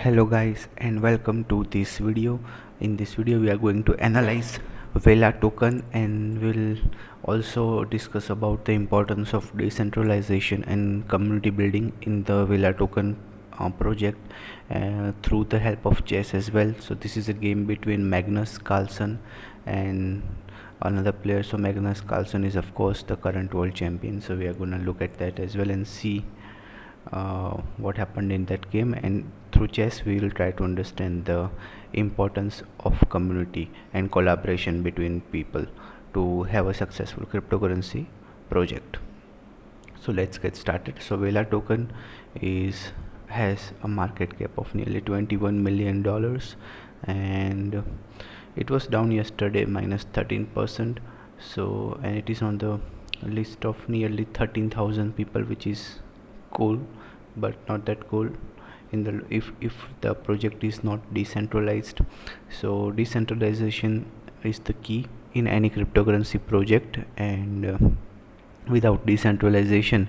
Hello guys and welcome to this video. In this video we are going to analyze Vela token and we'll also discuss about the importance of decentralization and community building in the Vela token project through the help of chess as well. So this is a game between Magnus Carlsen and another player. So Magnus Carlsen is of course the current world champion, so we are going to look at that as well and see what happened in that game, and through chess we will try to understand the importance of community and collaboration between people to have a successful cryptocurrency project. So let's get started. So Vela token has a market cap of nearly $21 million, and it was down yesterday minus 13%. So, and it is on the list of nearly 13,000 people, which is cool but not that cool in the if the project is not decentralized. So decentralization is the key in any cryptocurrency project, and without decentralization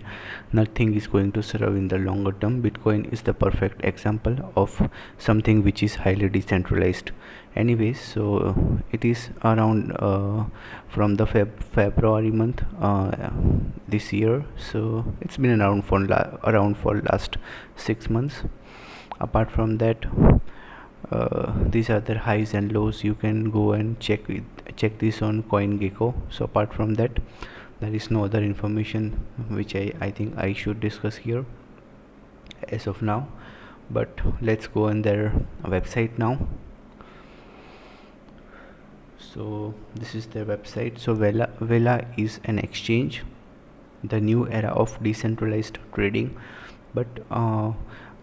nothing is going to survive in the longer term. Bitcoin is the perfect example of something which is highly decentralized. Anyways, so it is around from the February month this year, so it's been around for last 6 months. Apart from that, these are the highs and lows. You can go and check this on CoinGecko. So apart from that, there is no other information which I think I should discuss here as of now. But let's go on their website now. So this is their website. So Vela is an exchange, the new era of decentralized trading. But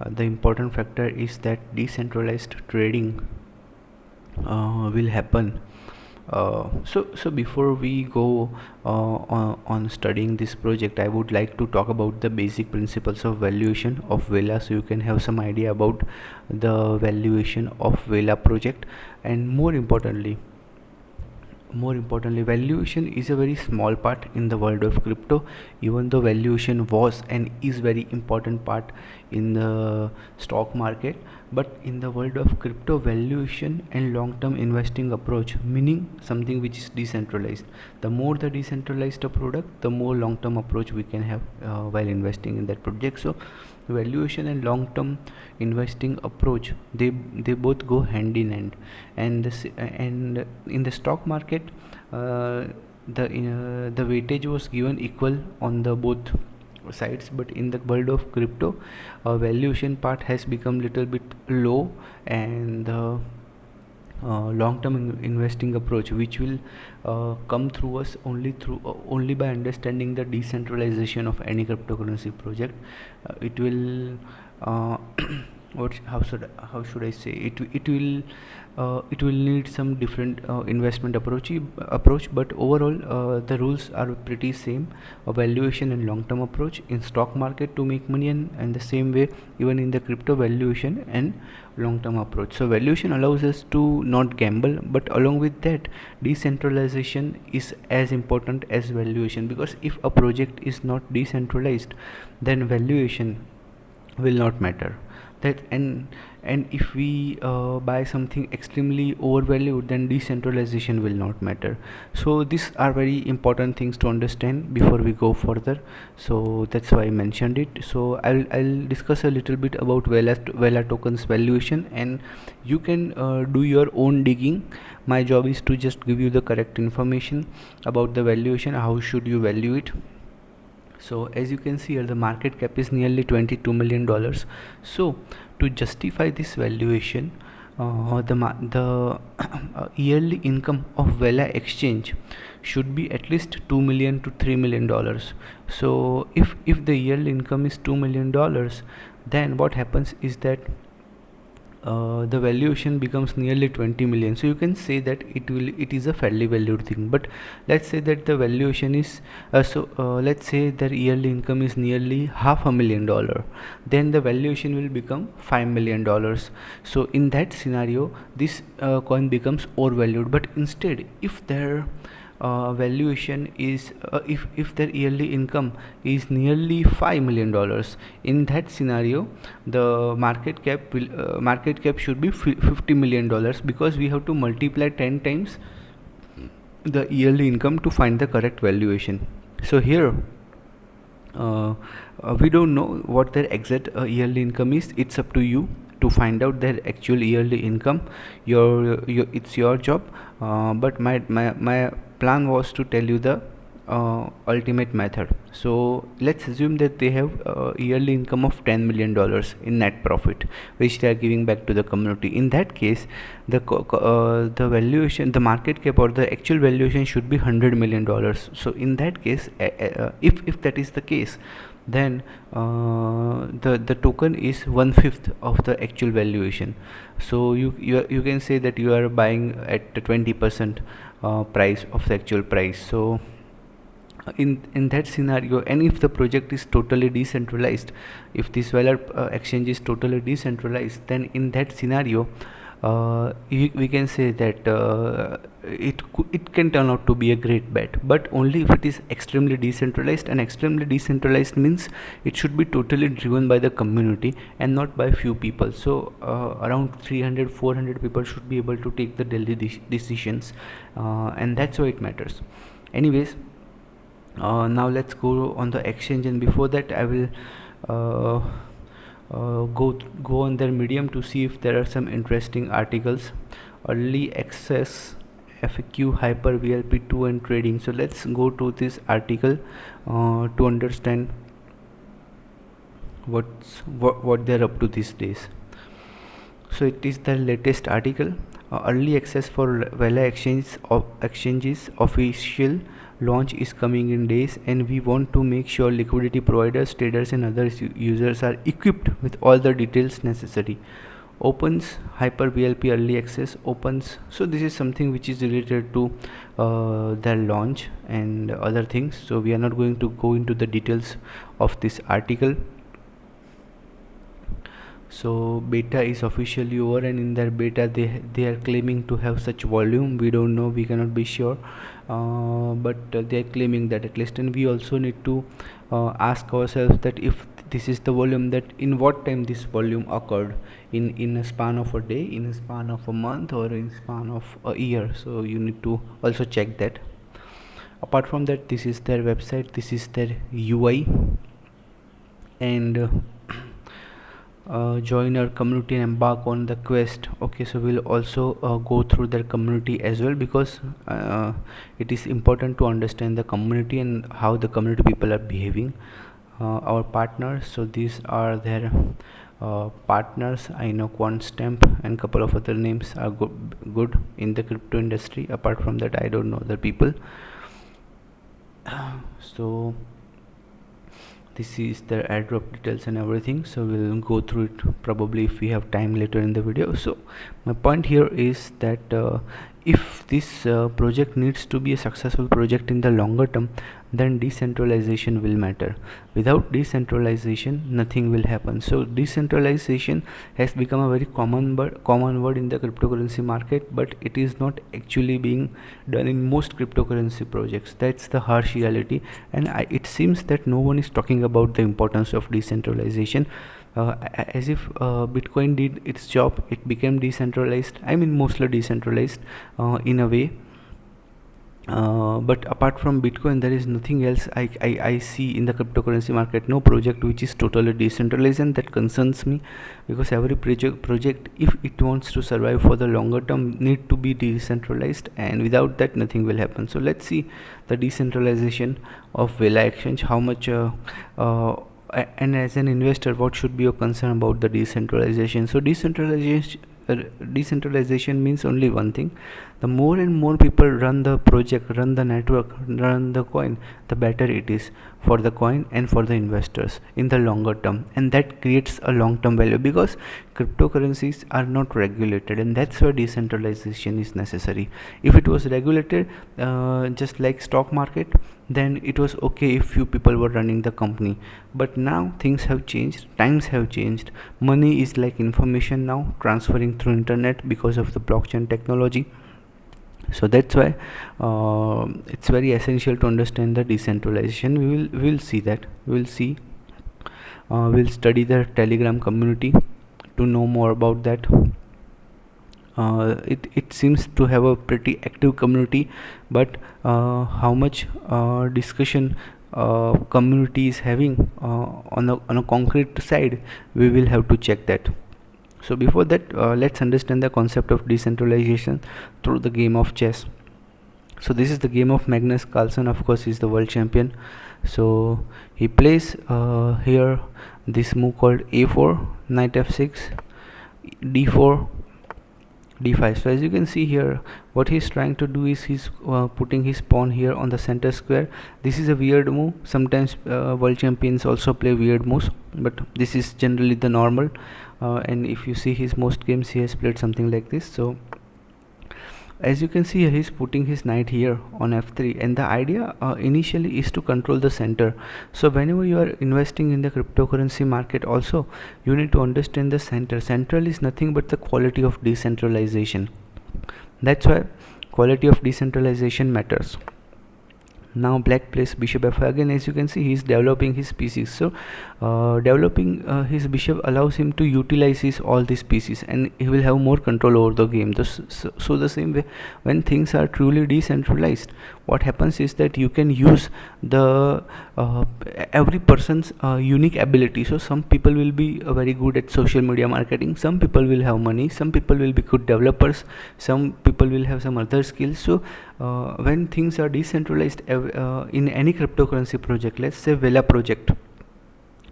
the important factor is that decentralized trading will happen. So before we go on studying this project, I would like to talk about the basic principles of valuation of Vela, so you can have some idea about the valuation of Vela project. And more importantly, valuation is a very small part in the world of crypto, even though valuation was and is very important part in the stock market. But in the world of crypto, valuation and long-term investing approach, meaning something which is decentralized. The more the decentralized a product, the more long-term approach we can have while investing in that project. So valuation and long-term investing approach, they both go hand in hand. And in the stock market, the weightage was given equal on the both sides, but in the world of crypto, valuation part has become little bit low, and the long-term investing approach, which will come through us only by understanding the decentralization of any cryptocurrency project. It will how should I say it will need some different investment approach, but overall the rules are pretty same: a valuation and long-term approach in stock market to make money, and the same way even in the crypto, valuation and long-term approach. So valuation allows us to not gamble, but along with that, decentralization is as important as valuation, because if a project is not decentralized, then valuation will not matter. That and if we buy something extremely overvalued, then decentralization will not matter. So these are very important things to understand before we go further, so that's why I mentioned it. So I'll discuss a little bit about Vela tokens valuation, and you can do your own digging. My job is to just give you the correct information about the valuation, how should you value it. So as you can see here, the market cap is nearly $22 million. So to justify this valuation, the yearly income of Vela exchange should be at least $2 million to $3 million. So if the yearly income is $2 million, then what happens is that the valuation becomes nearly 20 million. So you can say that it is a fairly valued thing. But let's say that the valuation is let's say their yearly income is nearly $500,000, then the valuation will become $5 million. So in that scenario, this coin becomes overvalued. But instead, if their valuation is if their yearly income is nearly $5 million, in that scenario the market cap should be $50 million, because we have to multiply 10 times the yearly income to find the correct valuation. So here we don't know what their exact yearly income is. It's up to you to find out their actual yearly income. It's your job, but my plan was to tell you the ultimate method. So let's assume that they have yearly income of $10 million in net profit, which they are giving back to the community. In that case, the valuation, the market cap or the actual valuation should be $100 million. So in that case, if that is the case, then the token is 1/5 of the actual valuation. So you can say that you are buying at the 20% price of the actual price. So in that scenario, and if the project is totally decentralized, if this Vela exchange is totally decentralized, then in that scenario we can say that it can turn out to be a great bet, but only if it is extremely decentralized. And extremely decentralized means it should be totally driven by the community and not by few people. So around 300-400 people should be able to take the daily decisions, and that's why it matters. Anyways, now let's go on the exchange, and before that I will go on their Medium to see if there are some interesting articles. Early access FAQ hyper VLP2 and trading. So let's go to this article to understand what they're up to these days. So it is the latest article. Early access for Vela exchanges official launch is coming in days, and we want to make sure liquidity providers, traders and other users are equipped with all the details necessary. Opens hyper VLP early access opens. So this is something which is related to their launch and other things. So we are not going to go into the details of this article. So beta is officially over, and in their beta they are claiming to have such volume. We don't know, we cannot be sure, but they are claiming that at least. And we also need to ask ourselves that if this is the volume, that in what time this volume occurred, in a span of a day, in a span of a month, or in span of a year. So you need to also check that. Apart from that, this is their website, this is their UI, and join our community and embark on the quest. Okay, so we'll also go through their community as well, because it is important to understand the community and how the community people are behaving. Our partners, so these are their partners. I know QuantStamp and couple of other names are good in the crypto industry. Apart from that, I don't know the people. So this is their airdrop details and everything, so we'll go through it probably if we have time later in the video. So my point here is that if this project needs to be a successful project in the longer term, then decentralization will matter. Without decentralization, nothing will happen. So decentralization has become a very common word in the cryptocurrency market, but it is not actually being done in most cryptocurrency projects. That's the harsh reality, and it seems that no one is talking about the importance of decentralization. As if Bitcoin did its job, it became decentralized. I mean, mostly decentralized in a way. But apart from Bitcoin, there is nothing else I see in the cryptocurrency market, no project which is totally decentralized, and that concerns me, because every project, if it wants to survive for the longer term, need to be decentralized, and without that nothing will happen. So let's see the decentralization of Vela exchange, how much and as an investor, what should be your concern about the decentralization. So decentralization means only one thing: the more and more people run the project, run the network, run the coin, the better it is for the coin and for the investors in the longer term. And that creates a long-term value, because cryptocurrencies are not regulated, and that's why decentralization is necessary. If it was regulated, just like stock market, then it was okay if few people were running the company. But now things have changed, times have changed. Money is like information now, transferring through internet because of the blockchain technology. So that's why it's very essential to understand the decentralization. We'll see that. We'll study the Telegram community to know more about that. It seems to have a pretty active community, but how much discussion community is having on a concrete side, we will have to check that. So before that, let's understand the concept of decentralization through the game of chess. So this is the game of Magnus Carlsen. Of course, he's the world champion. So he plays here this move called a4, knight f6, d4, d5. So as you can see here, what he's trying to do is he's putting his pawn here on the center square. This is a weird move. Sometimes world champions also play weird moves, but this is generally the normal. And if you see his most games, he has played something like this. So as you can see here, he's putting his knight here on f3, and the idea initially is to control the center. So whenever you are investing in the cryptocurrency market also, you need to understand the center. Central is nothing but the quality of decentralization. That's why quality of decentralization matters. Now black plays bishop f5. Again, as you can see, he is developing his pieces. So developing his bishop allows him to utilize his all these pieces, and he will have more control over the game. So the same way, when things are truly decentralized, what happens is that you can use the every person's unique ability. So some people will be very good at social media marketing, some people will have money, some people will be good developers, some people will have some other skills. So when things are decentralized in any cryptocurrency project, let's say Vela project,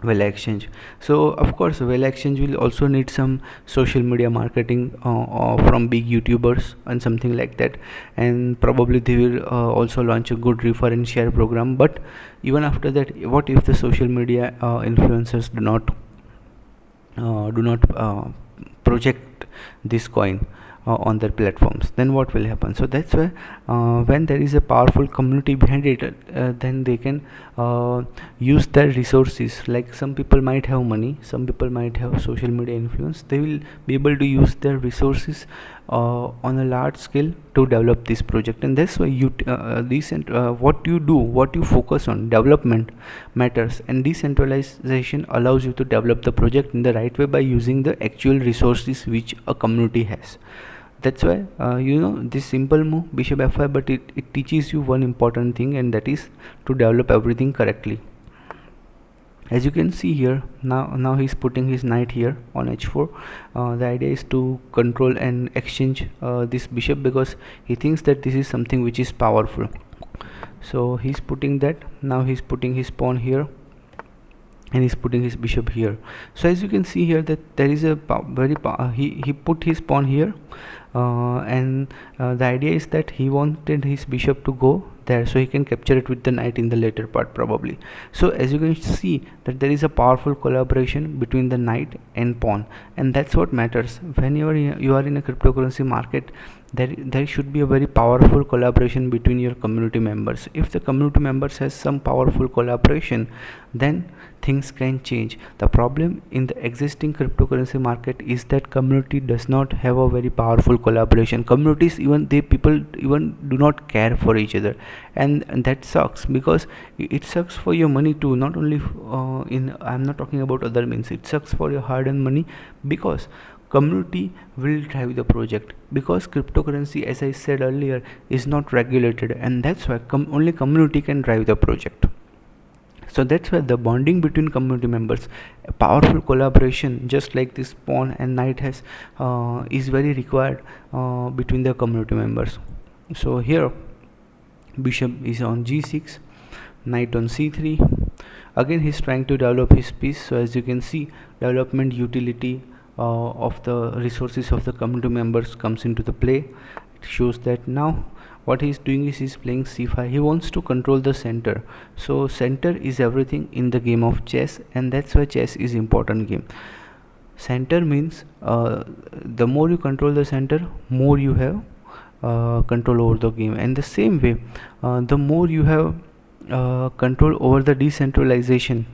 Vela exchange, so of course Vela exchange will also need some social media marketing from big YouTubers and something like that, and probably they will also launch a good refer and share program. But even after that, what if the social media influencers do not project this coin on their platforms? Then what will happen? So that's why when there is a powerful community behind it, then they can use their resources. Like some people might have money, some people might have social media influence, they will be able to use their resources on a large scale to develop this project. And that's why what you do, what you focus on, development matters, and decentralization allows you to develop the project in the right way by using the actual resources which a community has. That's why this simple move bishop f5, but it teaches you one important thing, and that is to develop everything correctly. As you can see here, now he's putting his knight here on h4. The idea is to control and exchange this bishop, because he thinks that this is something which is powerful. So he's putting that. Now he's putting his pawn here, and he's putting his bishop here. So as you can see here, that there is a he put his pawn here, and the idea is that he wanted his bishop to go there so he can capture it with the knight in the later part probably. So as you can see that there is a powerful collaboration between the knight and pawn, and that's what matters. Whenever you are in a cryptocurrency market, there should be a very powerful collaboration between your community members. If the community members has some powerful collaboration, then things can change. The problem in the existing cryptocurrency market is that community does not have a very powerful collaboration. Communities, people even do not care for each other, and that sucks, because it sucks for your money too. Not only I'm not talking about other means, it sucks for your hard-earned money, because community will drive the project, because cryptocurrency, as I said earlier, is not regulated, and that's why only community can drive the project. So that's why the bonding between community members, powerful collaboration just like this pawn and knight has is very required between the community members. So here bishop is on g6, knight on c3. Again he's trying to develop his piece. So as you can see, development utility of the resources of the community members comes into the play. It shows that now what he's doing is he's playing c5. He wants to control the center. So center is everything in the game of chess, and that's why chess is important game. Center means the more you control the center, more you have control over the game. And the same way, the more you have control over the decentralization,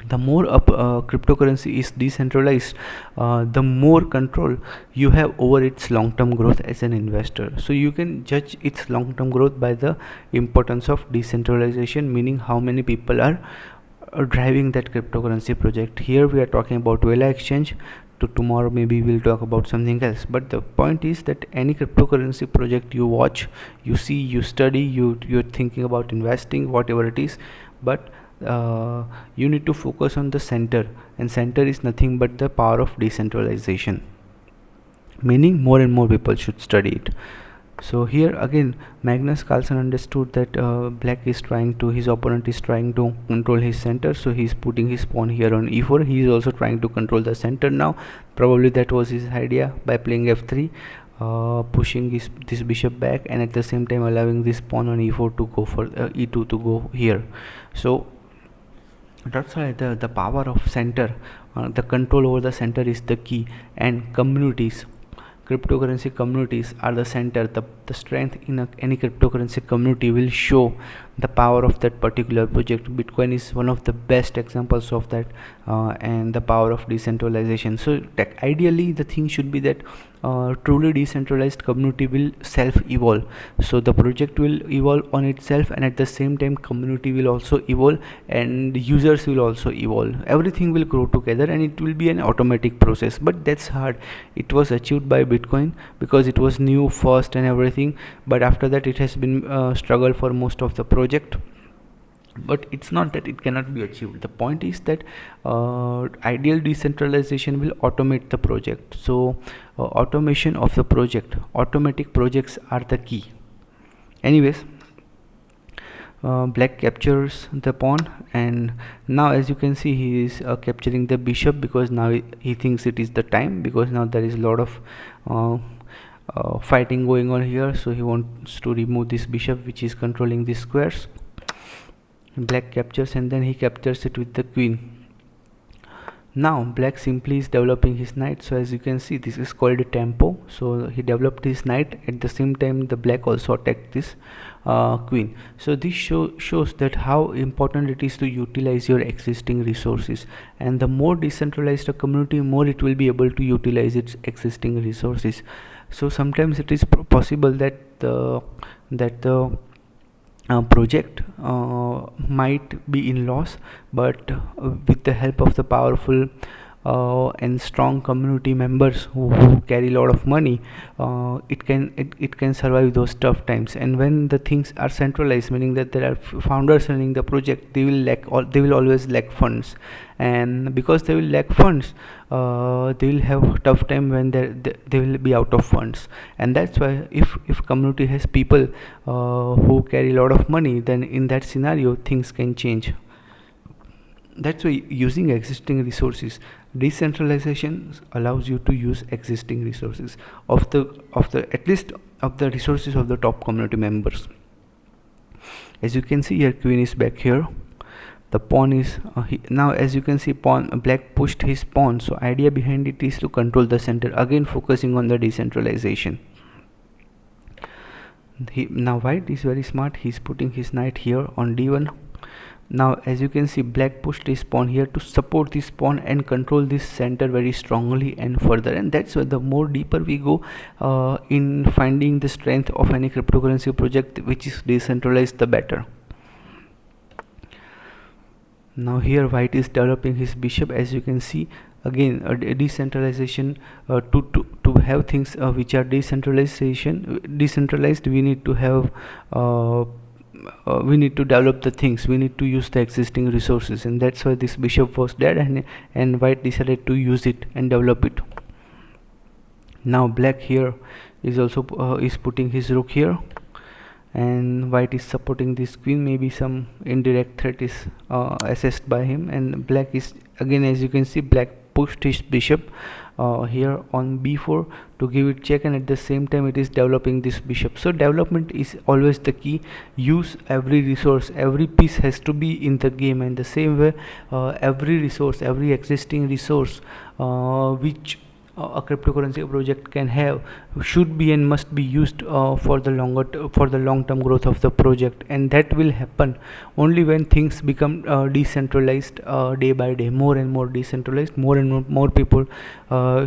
The more cryptocurrency is decentralized, the more control you have over its long-term growth as an investor. So you can judge its long-term growth by the importance of decentralization, meaning how many people are driving that cryptocurrency project. Here we are talking about Vela exchange. To tomorrow maybe we'll talk about something else, but the point is that any cryptocurrency project you watch, you see, you study, you're thinking about investing, whatever it is, but you need to focus on the center, and center is nothing but the power of decentralization, meaning more and more people should study it. So here again Magnus Carlsen understood that black is trying to, his opponent is trying to control his center, so he's putting his pawn here on e4. He is also trying to control the center now. Probably that was his idea, by playing f3, pushing this bishop back, and at the same time allowing this pawn on e4 to go for e2 to go here. So that's why the power of center, the control over the center is the key. And communities, cryptocurrency communities are the center. The strength in any cryptocurrency community will show the power of that particular project. Bitcoin is one of the best examples of that, and the power of decentralization. So ideally the thing should be that truly decentralized community will self-evolve. So the project will evolve on itself, and at the same time community will also evolve, and users will also evolve. Everything will grow together, and it will be an automatic process. But that's hard. It was achieved by Bitcoin because it was new first and everything, but after that it has been struggle for most of the project. But it's not that it cannot be achieved. The point is that ideal decentralization will automate the project. So automation of the project, automatic projects are the key. Anyways, black captures the pawn, and now as you can see he is capturing the bishop, because now he thinks it is the time, because now there is a lot of fighting going on here. So he wants to remove this bishop which is controlling these squares. Black captures, and then he captures it with the queen. Now black simply is developing his knight. So as you can see, this is called a tempo. So he developed his knight, at the same time the black also attacked this queen. So this shows that how important it is to utilize your existing resources, and the more decentralized a community, more it will be able to utilize its existing resources. So sometimes it is possible that the project might be in loss, but with the help of the powerful and strong community members who carry a lot of money, it can survive those tough times. And when the things are centralized, meaning that there are founders running the project, they will always lack funds, and because they will lack funds, they will have a tough time when they will be out of funds. And that's why if community has people who carry a lot of money, then in that scenario things can change. That's why using existing resources, decentralization allows you to use existing resources of the at least of the resources of the top community members. As you can see here, queen is back here. The pawn is now as you can see, black pushed his pawn. So idea behind it is to control the center, again focusing on the decentralization. Now white is very smart. He's putting his knight here on d1. Now as you can see, black pushed his pawn here to support this pawn and control this center very strongly and further. And that's why the more deeper we go in finding the strength of any cryptocurrency project which is decentralized, the better. Now here white is developing his bishop. As you can see, again a decentralization, to have things which are decentralized, we need to have we need to develop the things, we need to use the existing resources, and that's why this bishop was dead, and white decided to use it and develop it. Now black here is also is putting his rook here, and white is supporting this queen. Maybe some indirect threat is assessed by him, and black is again, as you can see, black pushed his bishop here on b4 to give it check, and at the same time it is developing this bishop. So development is always the key. Use every resource, every piece has to be in the game, and the same way every resource, every existing resource which a cryptocurrency project can have should be and must be used for the for the long term growth of the project, and that will happen only when things become decentralized day by day, more and more decentralized, more and more people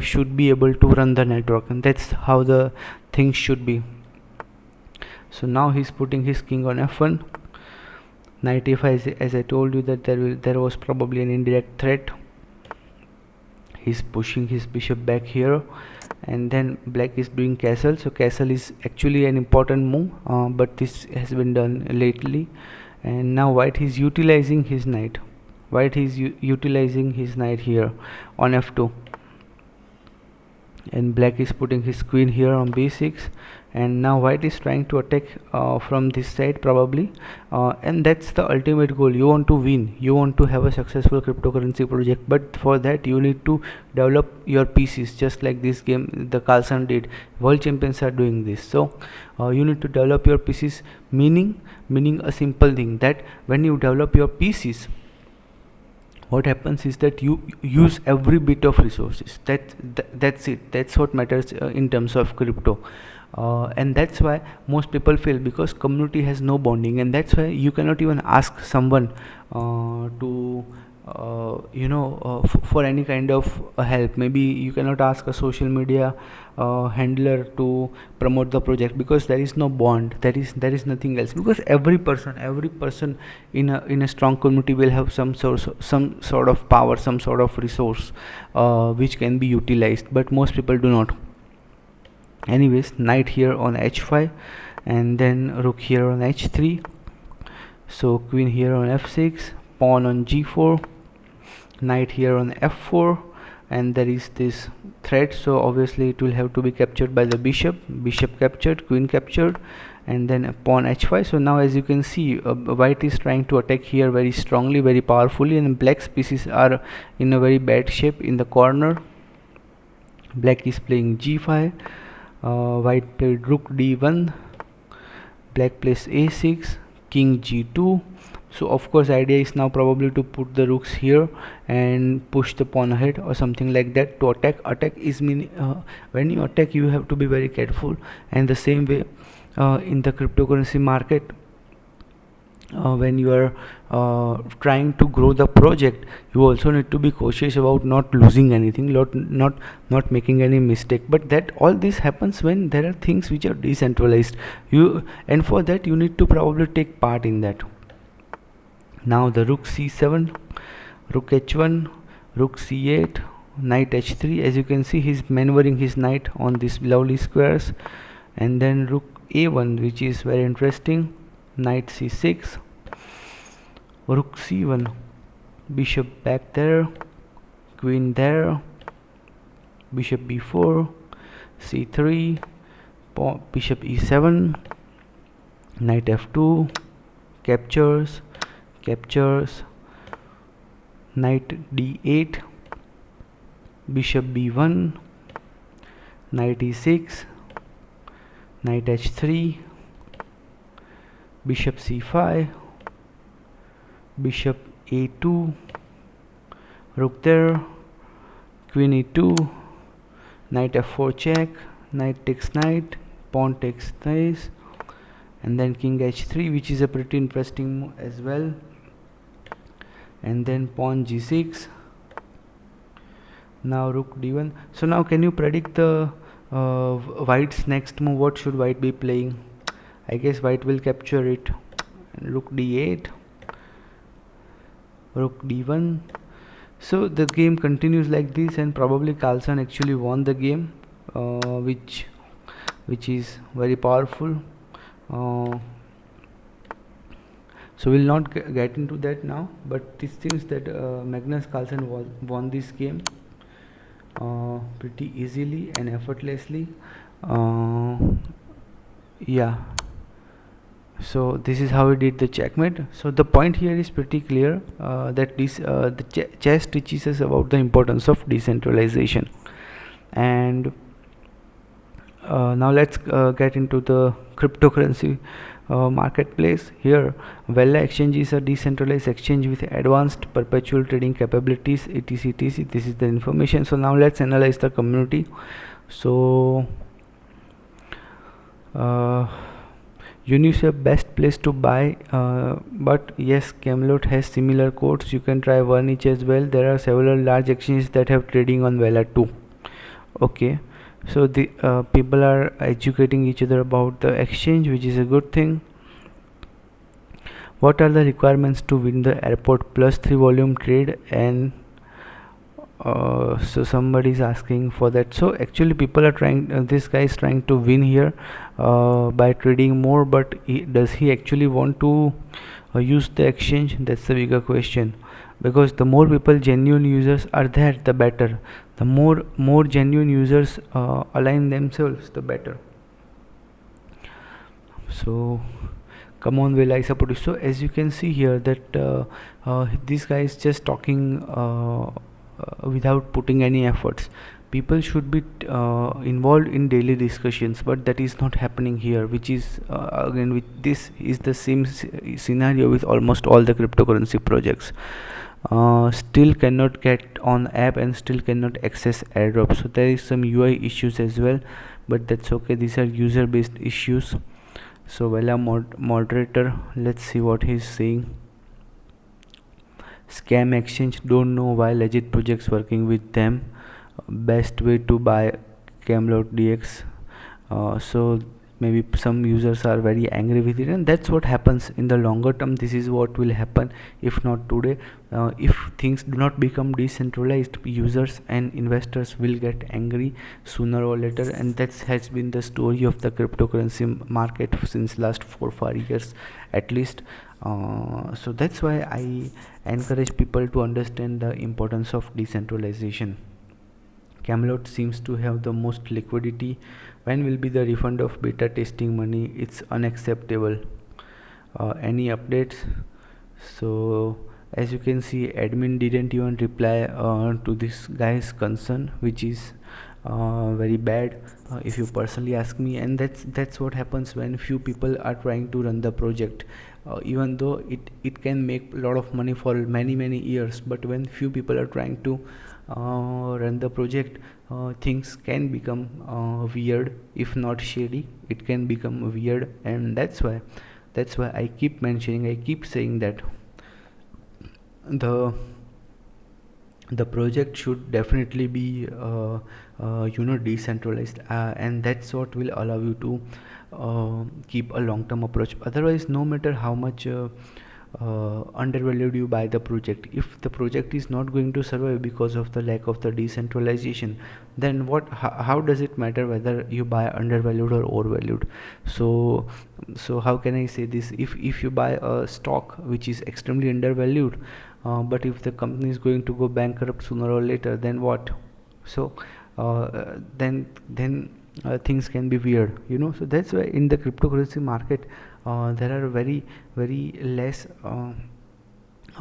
should be able to run the network, and that's how the things should be. So now he's putting his king on f1. Knight a5, as I told you that there was probably an indirect threat. He's pushing his bishop back here, and then black is doing castle. So castle is actually an important move, but this has been done lately. And now white is utilizing his knight. White is utilizing his knight here on f2, and black is putting his queen here on b6, and now white is trying to attack from this side probably, and that's the ultimate goal. You want to win, you want to have a successful cryptocurrency project, but for that you need to develop your pieces, just like this game the Carlsen did. World champions are doing this. So you need to develop your pieces, meaning a simple thing, that when you develop your pieces, what happens is that you use every bit of resources. That's it. That's what matters in terms of crypto. And that's why most people fail, because community has no bonding, and that's why you cannot even ask someone to for any kind of help. Maybe you cannot ask a social media handler to promote the project, because there is no bond, there is nothing else, because every person in a strong community will have some sort of power, some sort of resource which can be utilized, but most people do not. Anyways, knight here on h5, and then rook here on h3. So queen here on f6, pawn on g4, knight here on f4, and there is this threat, so obviously it will have to be captured by the bishop captured, queen captured, and then pawn h5. So now, as you can see, white is trying to attack here very strongly, very powerfully, and black's pieces are in a very bad shape in the corner. Black is playing g5, white played rook d1, black plays a6, king g2. So of course idea is now probably to put the rooks here and push the pawn ahead or something like that to attack is when you attack you have to be very careful, and the same way in the cryptocurrency market, when you are trying to grow the project, you also need to be cautious about not losing anything, not making any mistake. But that all this happens when there are things which are decentralized, and for that you need to probably take part in that. Now the rook c7, rook h1, rook c8, knight h3. As you can see, he's maneuvering his knight on these lovely squares, and then rook a1, which is very interesting, knight c6, rook c1, bishop back there, queen there, bishop b4, c3, bishop e7, knight f2, captures, knight d8, bishop b1, knight e6, knight h3, bishop c5, bishop a2, rook there, queen e2, knight f4 check, knight takes knight, pawn takes this, and then king h3, which is a pretty interesting move as well, and then pawn g6. Now rook d1. So now can you predict the white's next move? What should white be playing? I guess white will capture it. Rook d8, rook d1. So the game continues like this, and probably Carlsen actually won the game, which is very powerful. So we'll not get into that now, but it seems that Magnus Carlsen won this game pretty easily and effortlessly. Yeah, so this is how he did the checkmate. So the point here is pretty clear, that the chess teaches us about the importance of decentralization, and Now let's get into the cryptocurrency marketplace. Here, Vela exchange is a decentralized exchange with advanced perpetual trading capabilities, etc, etc. This is the information. So now let's analyze the community. So Uniswap best place to buy, but yes, Camelot has similar codes. You can try one each as well. There are several large exchanges that have trading on Vela too. Okay, so the people are educating each other about the exchange, which is a good thing. What are the requirements to win the airport +3 volume trade? And so somebody is asking for that. So actually people are trying, this guy is trying to win here by trading more, but does he actually want to use the exchange? That's the bigger question, because the more people, genuine users are there, the better. The more genuine users align themselves, the better. So come on, will I support you? So as you can see here that this guy is just talking without putting any efforts. People should be involved in daily discussions, but that is not happening here, which is again, with this is the same scenario with almost all the cryptocurrency projects. Still cannot get on app and still cannot access airdrop. So there is some UI issues as well, but that's okay. These are user based issues. So Vela moderator, let's see what he's saying. Scam exchange, don't know why legit projects working with them. Best way to buy Camelot DX. So maybe some users are very angry with it, and that's what happens in the longer term. This is what will happen, if not today. If things do not become decentralized, users and investors will get angry sooner or later, and that has been the story of the cryptocurrency market since last 4-5 years at least. So that's why I encourage people to understand the importance of decentralization. Camelot seems to have the most liquidity. When will be the refund of beta testing money? It's unacceptable. Any updates? So as you can see, admin didn't even reply to this guy's concern, which is very bad, if you personally ask me. And that's what happens when few people are trying to run the project. Even though it can make a lot of money for many years, but when few people are trying to run the project, things can become weird. If not shady, it can become weird. And that's why I keep mentioning, I keep saying that the project should definitely be decentralized, and that's what will allow you to keep a long-term approach. Otherwise, no matter how much undervalued you buy the project, if the project is not going to survive because of the lack of the decentralization, then how does it matter whether you buy undervalued or overvalued? So how can I say this? If you buy a stock which is extremely undervalued, but if the company is going to go bankrupt sooner or later, then what? So then things can be weird, so that's why in the cryptocurrency market there are very less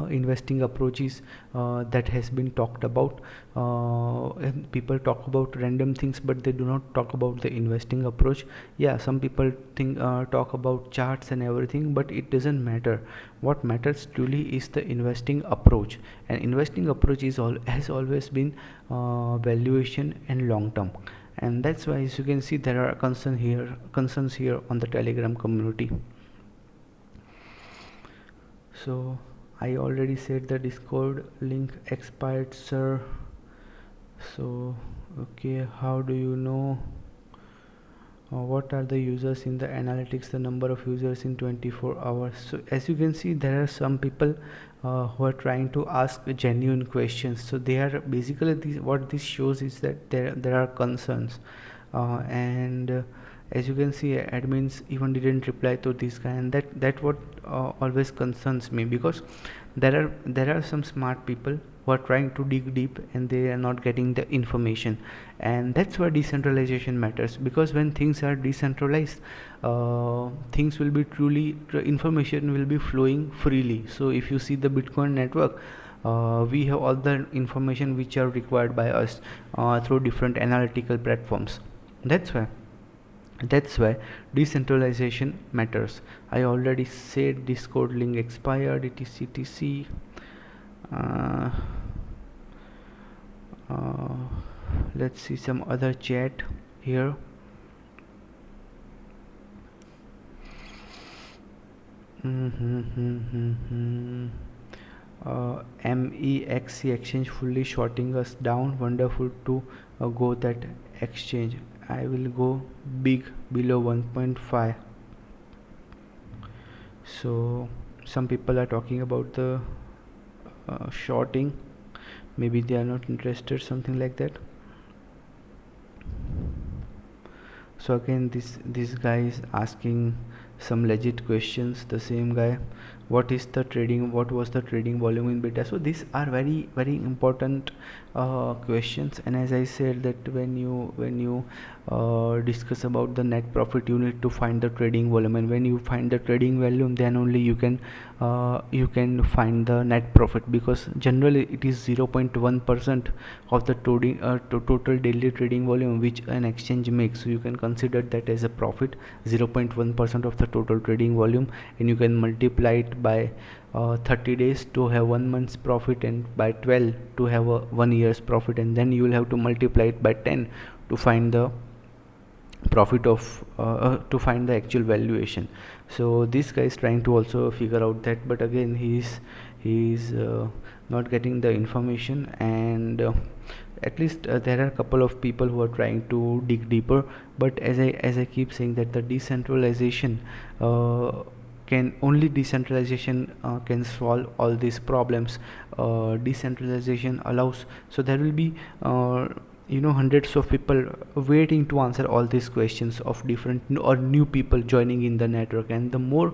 investing approaches that has been talked about, and people talk about random things, but they do not talk about the investing approach. Yeah, some people think talk about charts and everything, but it doesn't matter. What matters truly is the investing approach, and investing approach has always been valuation and long term. And that's why, as you can see, there are concerns here on the Telegram community. So I already said the Discord link expired, sir. So okay, how do you know what are the users in the analytics, the number of users in 24 hours? So as you can see, there are some people who are trying to ask genuine questions. So they are basically what this shows is that there are concerns, and as you can see, admins even didn't reply to this guy, and that what always concerns me, because there are some smart people who are trying to dig deep and they are not getting the information. And that's why decentralization matters, because when things are decentralized, things will be information will be flowing freely. So if you see the Bitcoin network, we have all the information which are required by us through different analytical platforms. That's why That's why decentralization matters. I already said Discord link expired, etc. uh, uh, let's see some other chat here. MEXC exchange fully shorting us down. Wonderful to go that exchange. I will go big below 1.5. So some people are talking about the shorting. Maybe they are not interested, something like that. So again, this guy is asking some legit questions. The same guy, what was the trading volume in beta? So these are very important questions. And as I said, that when you discuss about the net profit, you need to find the trading volume, and when you find the trading volume, then only you can find the net profit, because generally it is 0.1% of the total daily trading volume which an exchange makes. So you can consider that as a profit, 0.1% of the total trading volume, and you can multiply it by 30 days to have 1 month's profit, and by 12 to have a 1 year's profit, and then you will have to multiply it by 10 to find the profit of to find the actual valuation. So this guy is trying to also figure out that, but again he's not getting the information. And at least there are a couple of people who are trying to dig deeper. But as I keep saying, that the decentralization decentralization can solve all these problems. Decentralization allows, so there will be hundreds of people waiting to answer all these questions of different or new people joining in the network. And the more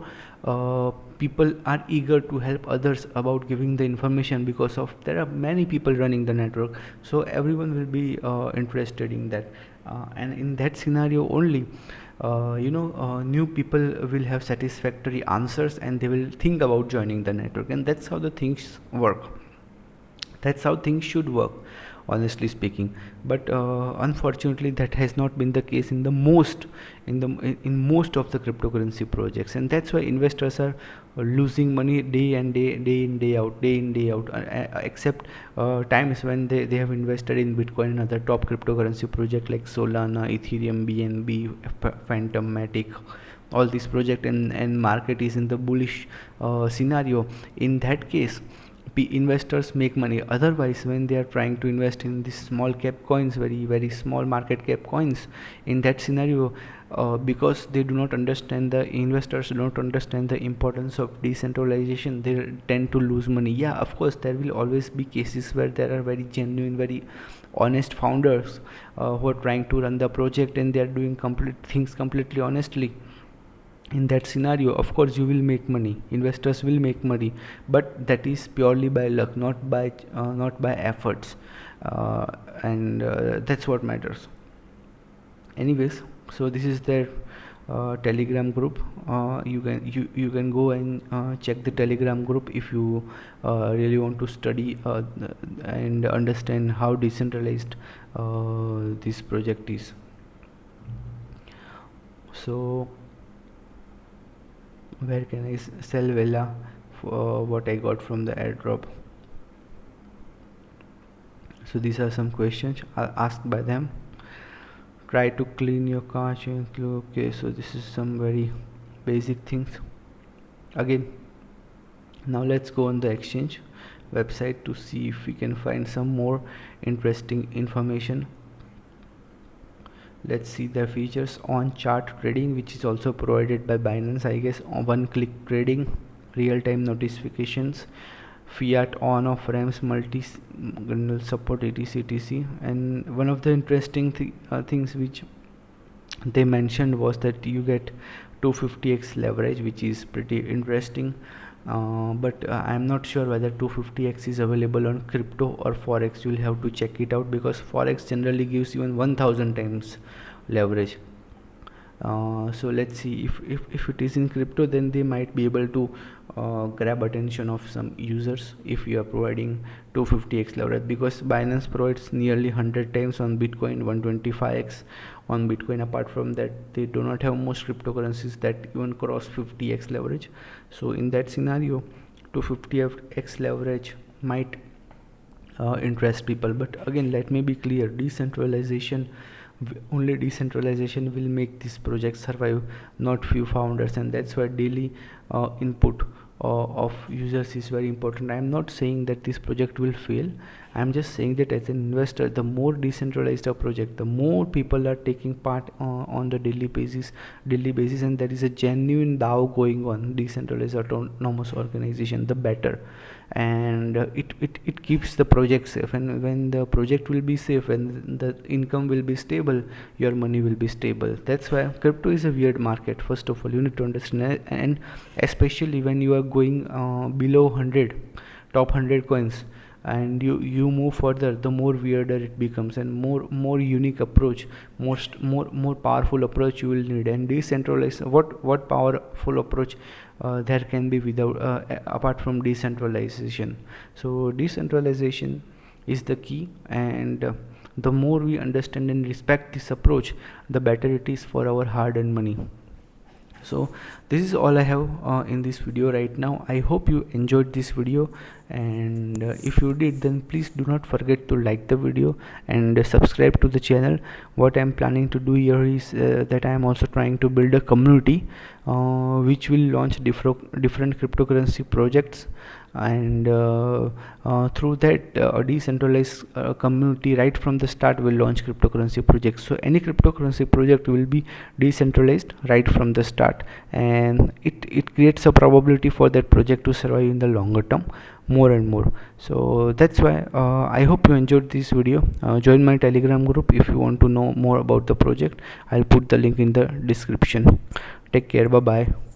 people are eager to help others about giving the information, because of there are many people running the network, so everyone will be interested in that. And in that scenario only, new people will have satisfactory answers, and they will think about joining the network. And that's how the things work. That's how things should work, honestly speaking. But unfortunately, that has not been the case in most of the cryptocurrency projects. And that's why investors are losing money day in day out, except times when they have invested in Bitcoin and other top cryptocurrency project like Solana, Ethereum, BNB, Phantom, Matic, all these project, and market is in the bullish scenario. In that case, investors make money. Otherwise, when they are trying to invest in these small cap coins, very small market cap coins, in that scenario, because they do not understand, the investors do not understand the importance of decentralization, they tend to lose money. Yeah, of course, there will always be cases where there are very genuine, very honest founders who are trying to run the project, and they are doing complete things completely honestly. In that scenario, of course, you will make money, investors will make money, but that is purely by luck, not by efforts. And that's what matters. Anyways, so this is their telegram group. You can go and check the telegram group if you really want to study and understand how decentralized this project is. So where can I sell Vela for what I got from the airdrop? So these are some questions asked by them. Try to clean your car chain. Okay, so this is some very basic things. Again, now let's go on the exchange website to see if we can find some more interesting information. Let's see the features on chart trading, which is also provided by Binance, I guess. On one click trading, real-time notifications, fiat on off ramps, multi support, etc. And one of the interesting things which they mentioned was that you get 250x leverage, which is pretty interesting. But I'm not sure whether 250x is available on crypto or forex. You'll have to check it out, because forex generally gives you 1000 times leverage. So let's see, if it is in crypto, then they might be able to grab attention of some users if you are providing 250x leverage, because Binance provides nearly 100 times on Bitcoin, 125x on Bitcoin. Apart from that, they do not have most cryptocurrencies that even cross 50x leverage. So in that scenario, 250x leverage might interest people. But again, let me be clear, only decentralization will make this project survive, not few founders. And that's why daily input of users is very important. I am not saying that this project will fail. I am just saying that as an investor, the more decentralized a project, the more people are taking part on the daily basis, and there is a genuine DAO going on, decentralized autonomous organization, the better. And it keeps the project safe. And when the project will be safe and the income will be stable, your money will be stable. That's why crypto is a weird market. First of all, you need to understand, and especially when you are going below 100, top 100 coins, and you move further, the more weirder it becomes, and more unique approach, more powerful approach you will need. And decentralized, what powerful approach there can be without apart from decentralization? So decentralization is the key. And the more we understand and respect this approach, the better it is for our hard earned money. So this is all I have in this video right now. I hope you enjoyed this video, and if you did, then please do not forget to like the video and subscribe to the channel. What I'm planning to do here is that I am also trying to build a community which will launch different cryptocurrency projects. And through that decentralized community, right from the start, will launch cryptocurrency projects. So any cryptocurrency project will be decentralized right from the start, and it creates a probability for that project to survive in the longer term more and more. So that's why I hope you enjoyed this video. Join my Telegram group if you want to know more about the project. I'll put the link in the description. Take care. Bye bye.